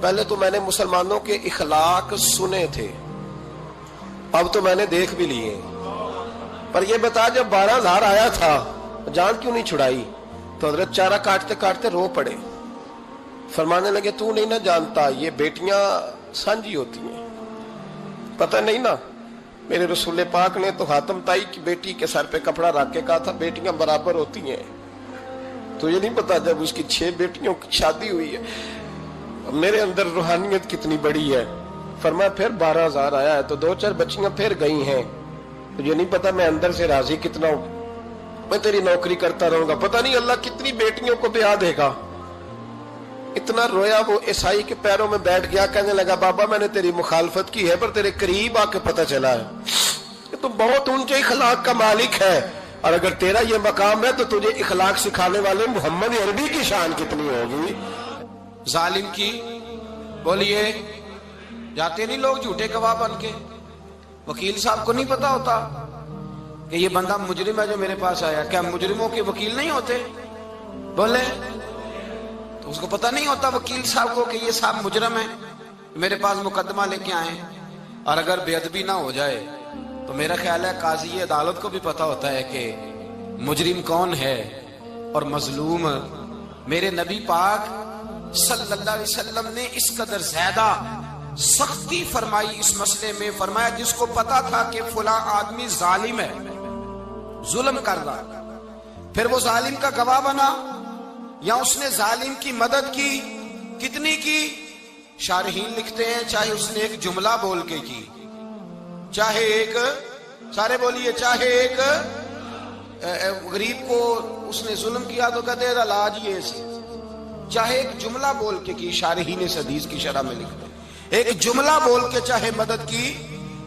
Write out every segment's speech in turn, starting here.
پہلے تو میں نے مسلمانوں کے اخلاق سنے تھے، اب تو میں نے دیکھ بھی لیے، پر یہ بتا جب 12,000 آیا تھا جان کیوں نہیں چھڑائی؟ تو حضرت چارہ کاٹتے کاٹتے رو پڑے، فرمانے لگے تو نہیں نہ جانتا یہ بیٹیاں سانجی ہوتی ہیں، پتہ نہیں نا، میرے رسول پاک نے تو حاتم تائی کی بیٹی کے سر پہ کپڑا رکھ کے کہا تھا بیٹیاں برابر ہوتی ہیں، تو یہ نہیں پتا جب اس کی 6 بیٹیوں کی شادی ہوئی ہے میرے اندر روحانیت کتنی بڑی ہے۔ فرمایا پھر 12,000 آیا ہے تو 2-4 بچیاں پھر گئی ہیں، تو یہ نہیں پتا میں اندر سے راضی کتنا ہوں، میں تیری نوکری کرتا رہوں گا، پتہ نہیں اللہ کتنی بیٹیوں کو بیاہ دے گا۔ اتنا رویا وہ عیسائی کے پیروں میں بیٹھ گیا، کہنے لگا بابا میں نے تیری مخالفت کی ہے پر تیرے قریب آ کے پتہ چلا ہے کہ تو بہت اونچے اخلاق کا مالک ہے، اور اگر تیرا یہ مقام ہے تو تجھے اخلاق سکھانے والے محمد عربی کی شان کتنی ہوگی۔ ظالم کی بولیے جاتے نہیں لوگ جھوٹے گواہ بن کے، وکیل صاحب کو نہیں پتا ہوتا کہ یہ بندہ مجرم ہے جو میرے پاس آیا، کیا مجرموں کے وکیل نہیں ہوتے؟ بولے تو اس کو پتا نہیں ہوتا وکیل صاحب کو کہ یہ صاحب مجرم ہے، میرے پاس مقدمہ لے کے آئے، اور اگر بے ادبی نہ ہو جائے تو میرا خیال ہے قاضی عدالت کو بھی پتا ہوتا ہے کہ مجرم کون ہے اور مظلوم۔ میرے نبی پاک صلی اللہ علیہ وسلم نے اس قدر زیادہ سختی فرمائی اس مسئلے میں، فرمایا جس کو پتا تھا کہ فلاں آدمی ظالم ہے، ظلم کر رہا، پھر وہ ظالم کا گواہ بنا یا اس نے ظالم کی مدد کی، کتنی کی؟ شارحین لکھتے ہیں چاہے اس نے ایک جملہ بول کے کی، چاہے ایک، سارے بولیے، چاہے ایک غریب کو اس نے ظلم کیا تو کہتے ہیں علاج یہ سے، چاہے ایک جملہ بول کے کی، شارحین اس حدیث کی شرح میں لکھتے ہیں ایک جملہ بول کے چاہے مدد کی،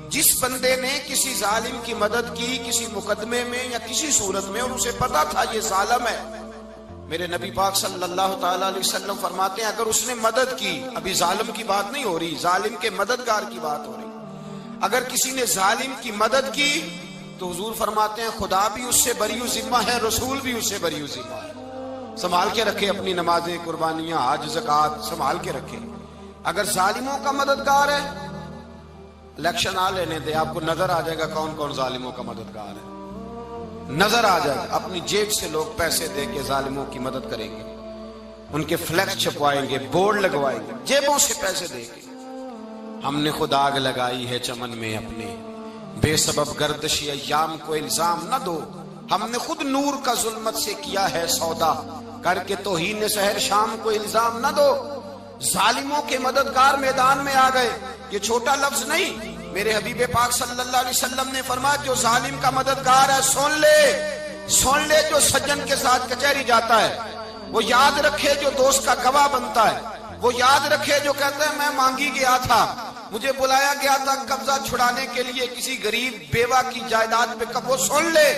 جس بندے نے کسی ظالم کی مدد کی کسی مقدمے میں یا کسی صورت میں اور اسے پتا تھا یہ ظالم ہے، میرے نبی پاک صلی اللہ تعالی علیہ وسلم فرماتے ہیں اگر اس نے مدد کی، ابھی ظالم کی بات نہیں ہو رہی، ظالم کے مددگار کی بات ہو رہی، اگر کسی نے ظالم کی مدد کی تو حضور فرماتے ہیں خدا بھی اس سے بری ذمہ ہے، رسول بھی اس سے بری ذمہ ہے۔ سنبھال کے رکھے اپنی نمازیں، قربانیاں، حج، زکوٰۃ سنبھال کے رکھے۔ اگر ظالموں کا مددگار ہے، الیکشن آ لینے دے، آپ کو نظر آ جائے گا کون کون ظالموں کا مددگار ہے، نظر آ جائے گا۔ اپنی جیب سے لوگ پیسے دے کے ظالموں کی مدد کریں گے، ان کے فلیکس چھپوائیں گے، بورڈ لگوائیں گے، جیبوں سے پیسے دے کے۔ ہم نے خود آگ لگائی ہے چمن میں اپنے، بے سبب گردش ایام کو الزام نہ دو، ہم نے خود نور کا ظلمت سے کیا ہے سودا، کر کے توہین سحر شام کو الزام نہ دو۔ ظالموں کے مددگار میدان میں آ گئے، یہ چھوٹا لفظ نہیں، میرے حبیب پاک صلی اللہ علیہ وسلم نے فرمایا جو ظالم کا مددگار ہے سن لے جو سجن کے ساتھ کچہری جاتا ہے، وہ یاد رکھے جو دوست کا گواہ بنتا ہے، وہ یاد رکھے جو کہتا ہے میں مانگی گیا تھا، مجھے بلایا گیا تھا قبضہ چھڑانے کے لیے کسی غریب بیوہ کی جائیداد پہ، کب وہ سن لے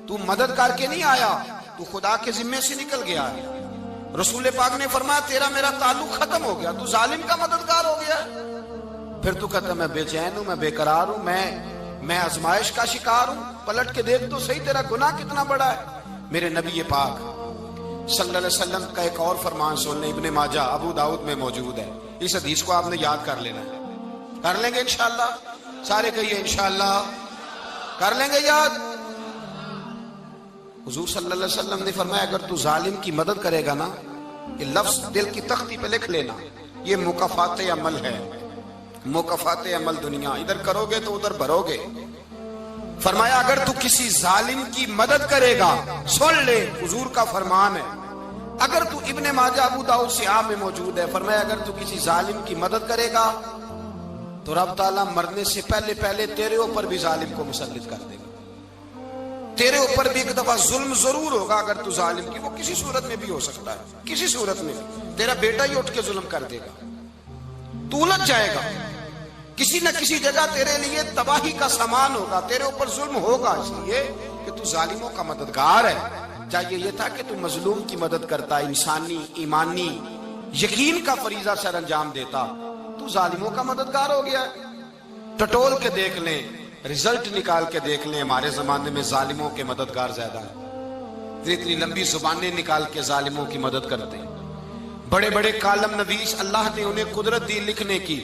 تو مدد کر کے نہیں آیا، تو خدا کے ذمے سے نکل گیا ہے۔ رسول پاک نے فرمایا تیرا میرا تعلق ختم ہو گیا، تو ظالم کا مددگار ہو گیا، پھر تو کہتا میں بے چین ہوں، میں بے قرار ہوں، میں آزمائش کا شکار ہوں، پلٹ کے دیکھ تو صحیح تیرا گناہ کتنا بڑا ہے۔ میرے نبی پاک صلی اللہ علیہ وسلم کا ایک اور فرمان سن لیں، ابن ماجہ ابو داؤد میں موجود ہے، اس حدیث کو آپ نے یاد کر لینا ہے، کر لیں گے انشاءاللہ، سارے کہیے انشاءاللہ کر لیں گے یاد۔ حضور صلی اللہ علیہ وسلم نے فرمایا اگر تو ظالم کی مدد کرے گا نا، یہ لفظ دل کی تختی پہ لکھ لینا، یہ مکافات عمل ہے، مکافات عمل دنیا، ادھر کرو گے تو ادھر بھرو گے۔ فرمایا اگر تو کسی ظالم کی مدد کرے گا، سن لے حضور کا فرمان ہے، اگر تو ابن ماجہ ابو داؤد سیاہ میں موجود ہے، فرمایا اگر تو کسی ظالم کی مدد کرے گا تو رب تعالیٰ مرنے سے پہلے پہلے تیرے اوپر بھی ظالم کو مسلط کر دے گا، تیرے اوپر بھی ایک دفعہ ظلم ضرور ہوگا اگر تو ظالم کی، وہ کسی صورت میں بھی ہو سکتا ہے، کسی صورت میں تیرا بیٹا ہی اٹھ کے ظلم کر دے گا، تو الجھ جائے گا، کسی نہ کسی جگہ تیرے لیے تباہی کا سامان ہوگا، تیرے اوپر ظلم ہوگا، اس لیے کہ تو ظالموں کا مددگار ہے۔ چاہیے یہ تھا کہ تو مظلوم کی مدد کرتا، انسانی ایمانی یقین کا فریضہ سر انجام دیتا، تو ظالموں کا مددگار ہو گیا۔ ٹٹول کے دیکھ لیں، رزلٹ نکال کے دیکھ لیں، ہمارے زمانے میں ظالموں کے مددگار زیادہ ہیں، اتنی لمبی زبانیں نکال کے ظالموں کی مدد کرتے ہیں، بڑے بڑے کالم نویس اللہ نے انہیں قدرت دی لکھنے کی،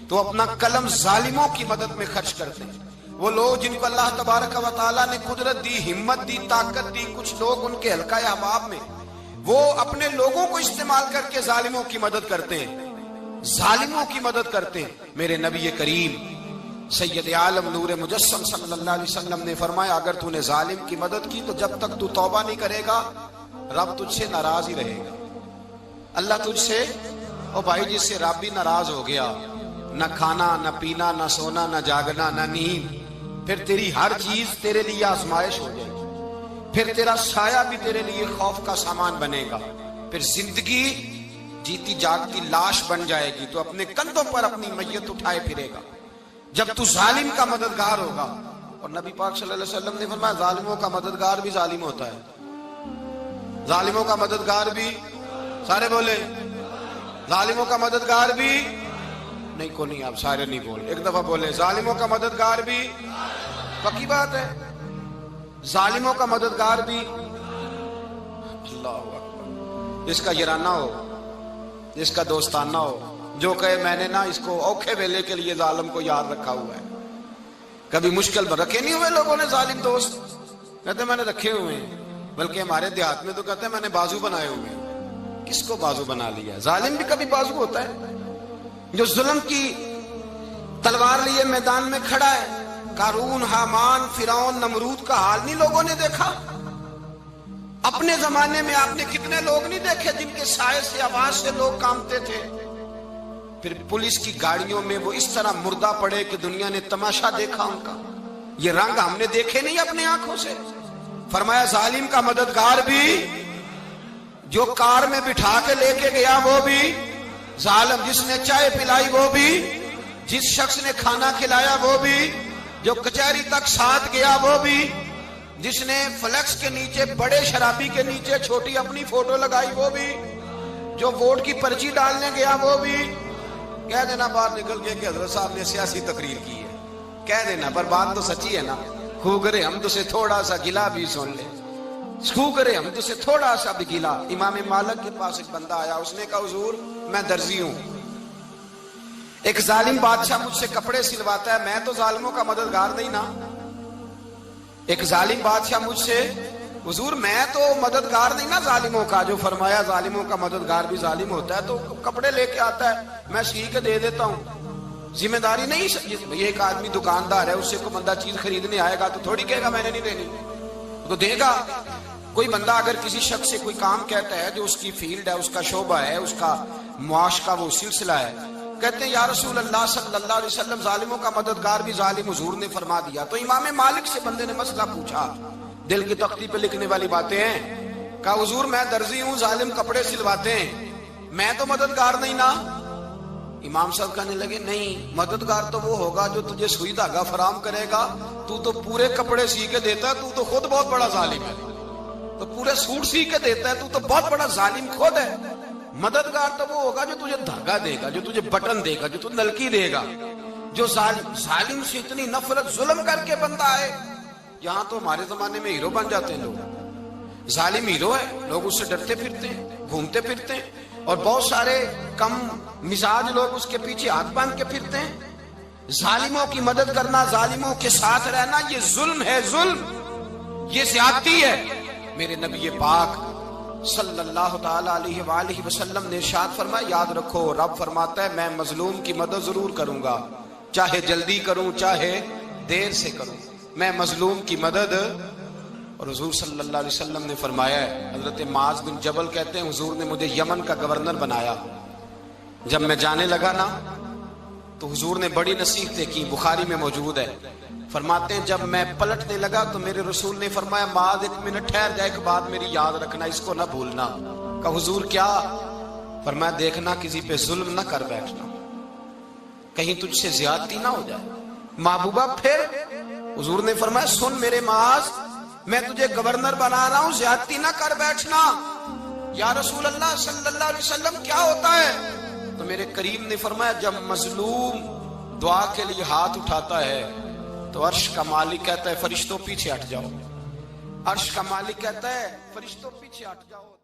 تو اپنا قلم ظالموں کی مدد میں خرچ کرتے ہیں۔ وہ لوگ جن کو اللہ تبارک و تعالیٰ نے قدرت دی، ہمت دی، طاقت دی، کچھ لوگ ان کے حلقہ احباب میں، وہ اپنے لوگوں کو استعمال کر کے ظالموں کی مدد کرتے ہیں، ظالموں کی مدد کرتے ہیں۔ میرے نبی کریم سید عالم نور مجسم صلی اللہ علیہ وسلم نے فرمایا، اگر تو نے ظالم کی مدد کی تو جب تک تو توبہ نہیں کرے گا رب تجھ سے ناراض ہی رہے گا۔ اللہ تجھ سے، او بھائی جس سے رب بھی ناراض ہو گیا، نہ کھانا نہ پینا نہ سونا نہ جاگنا نہ نیند، پھر تیری ہر چیز تیرے لیے آزمائش ہو جائے گی، پھر تیرا سایہ بھی تیرے لیے خوف کا سامان بنے گا، پھر زندگی جیتی جاگتی لاش بن جائے گی، تو اپنے کندھوں پر اپنی میت اٹھائے پھرے گا جب تو ظالم کا مددگار ہوگا۔ اور نبی پاک صلی اللہ علیہ وسلم نے فرمایا ظالموں کا مددگار بھی ظالم ہوتا ہے، ظالموں کا مددگار بھی، سارے بولے ظالموں کا مددگار بھی نہیں، کو نہیں، آپ سارے نہیں بولے، ایک دفعہ بولے ظالموں کا مددگار بھی، پکی بات ہے، ظالموں کا مددگار بھی۔ اللہ اکبر، جس کا یارانہ ہو، جس کا دوستانہ ہو، جو کہے میں نے نا اس کو اوکھے ویلے کے لیے ظالم کو یاد رکھا ہوا ہے۔ کبھی مشکل میں رکھے نہیں ہوئے لوگوں نے ظالم دوست، کہتے میں نے رکھے ہوئے ہیں، بلکہ ہمارے دیہات میں تو کہتے ہیں میں نے بازو بنائے ہوئے ہیں۔ کس کو بازو بنا لیا؟ ظالم بھی کبھی بازو ہوتا ہے، جو ظلم کی تلوار لیے میدان میں کھڑا ہے۔ قارون، حامان، فرعون، نمرود کا حال نہیں لوگوں نے دیکھا؟ اپنے زمانے میں آپ نے کتنے لوگ نہیں دیکھے جن کے سائے سے، آواز سے لوگ کانپتے تھے؟ پھر پولیس کی گاڑیوں میں وہ اس طرح مردہ پڑے کہ دنیا نے تماشا دیکھا ان کا۔ یہ رنگ ہم نے دیکھے نہیں اپنے آنکھوں سے۔ فرمایا ظالم کا مددگار بھی، جو کار میں بٹھا کے لے کے گیا وہ بھی ظالم، جس نے چائے پلائی وہ بھی، جس شخص نے کھانا کھلایا وہ بھی، جو کچہری تک ساتھ گیا وہ بھی، جس نے فلیکس کے نیچے، بڑے شرابی کے نیچے چھوٹی اپنی فوٹو لگائی وہ بھی، جو ووٹ کی پرچی ڈالنے گیا وہ بھی۔ کہہ دینا باہر نکل کے کہ حضرت صاحب نے سیاسی تقریر کی ہے، کہہ دینا، پر بات تو سچی ہے نا۔ خو کرے ہم تو سے تھوڑا سا گلا بھی سن لے، خو کرے ہم تو سے تھوڑا سا بھی گلا۔ امام مالک کے پاس ایک بندہ آیا، اس نے کہا حضور میں درزی ہوں، ایک ظالم بادشاہ مجھ سے کپڑے سلواتا ہے، میں تو ظالموں کا مددگار نہیں نا۔ ایک ظالم بادشاہ مجھ سے، حضور میں تو مددگار نہیں نا ظالموں کا، جو فرمایا ظالموں کا مددگار بھی ظالم ہوتا ہے، تو کپڑے لے کے آتا ہے میں سی کے دے دیتا ہوں، ذمہ داری نہیں۔ ایک آدمی دکاندار ہے، اس سے کوئی بندہ چیز خریدنے آئے گا تو تھوڑی کہے گا میں نے نہیں دینی، تو دے گا۔ کوئی بندہ اگر کسی شخص سے کوئی کام کہتا ہے جو اس کی فیلڈ ہے، اس کا شعبہ ہے، اس کا معاش کا وہ سلسلہ ہے، کہتے ہیں یا رسول اللہ صلی اللہ علیہ وسلم ظالموں کا مددگار بھی ظالم، حضور نے فرما دیا۔ تو امام مالک سے بندے نے مسئلہ پوچھا، دل کی تختی پہ لکھنے والی باتیں ہیں، کہا حضور میں درزی ہوں، ظالم کپڑے سلواتے ہیں، میں تو مددگار نہیں نا۔ امام صاحب کہنے لگے نہیں، مددگار تو وہ ہوگا جو تجھے سوئی دھاگا فراہم کرے گا، تو تو پورے کپڑے سی کے دیتا ہے، تو تو خود بہت بڑا ظالم ہے، تو پورے سوٹ سی کے دیتا ہے، تو بہت بڑا ظالم خود ہے۔ مددگار تو وہ ہوگا جو تجھے دھاگا دے گا، جو تجھے بٹن دے گا، جو تجھے نلکی دے گا۔ جو ظالم سے اتنی نفرت، ظلم کر کے بندہ آئے، یہاں تو ہمارے زمانے میں ہیرو بن جاتے ہیں لوگ، ظالم ہیرو ہے، لوگ اس سے ڈرتے پھرتے ہیں، گھومتے پھرتے ہیں، اور بہت سارے کم مزاج لوگ اس کے پیچھے ہاتھ باندھ کے پھرتے ہیں۔ ظالموں کی مدد کرنا، ظالموں کے ساتھ رہنا، یہ ظلم ہے، ظلم، یہ زیادتی ہے۔ میرے نبی پاک صلی اللہ تعالی علیہ وآلہ وسلم نے ارشاد فرمایا، یاد رکھو رب فرماتا ہے میں مظلوم کی مدد ضرور کروں گا، چاہے جلدی کروں چاہے دیر سے کروں، میں مظلوم کی مدد۔ اور حضور صلی اللہ علیہ وسلم نے فرمایا ہے، حضرت معاذ بن جبل کہتے ہیں حضور نے مجھے یمن کا گورنر بنایا، جب میں جانے لگا نا تو حضور نے بڑی نصیحتیں کی، بخاری میں موجود ہے، فرماتے ہیں جب میں پلٹنے لگا تو میرے رسول نے فرمایا معاذ ایک منٹ ٹھہر جا، ایک بات میری یاد رکھنا، اس کو نہ بھولنا۔ کہا حضور کیا؟ فرمایا دیکھنا کسی پہ ظلم نہ کر بیٹھنا، کہیں تجھ سے زیادتی نہ ہو جائے۔ محبوبہ پھر حضور نے فرمایا سن میرے معاذ، میں تجھے گورنر بنا رہا ہوں، زیادتی نہ کر بیٹھنا۔ یا رسول اللہ صلی اللہ علیہ وسلم کیا ہوتا ہے؟ تو میرے کریم نے فرمایا جب مظلوم دعا کے لیے ہاتھ اٹھاتا ہے تو عرش کا مالک کہتا ہے فرشتوں پیچھے ہٹ جاؤ، عرش کا مالک کہتا ہے فرشتوں پیچھے ہٹ جاؤ۔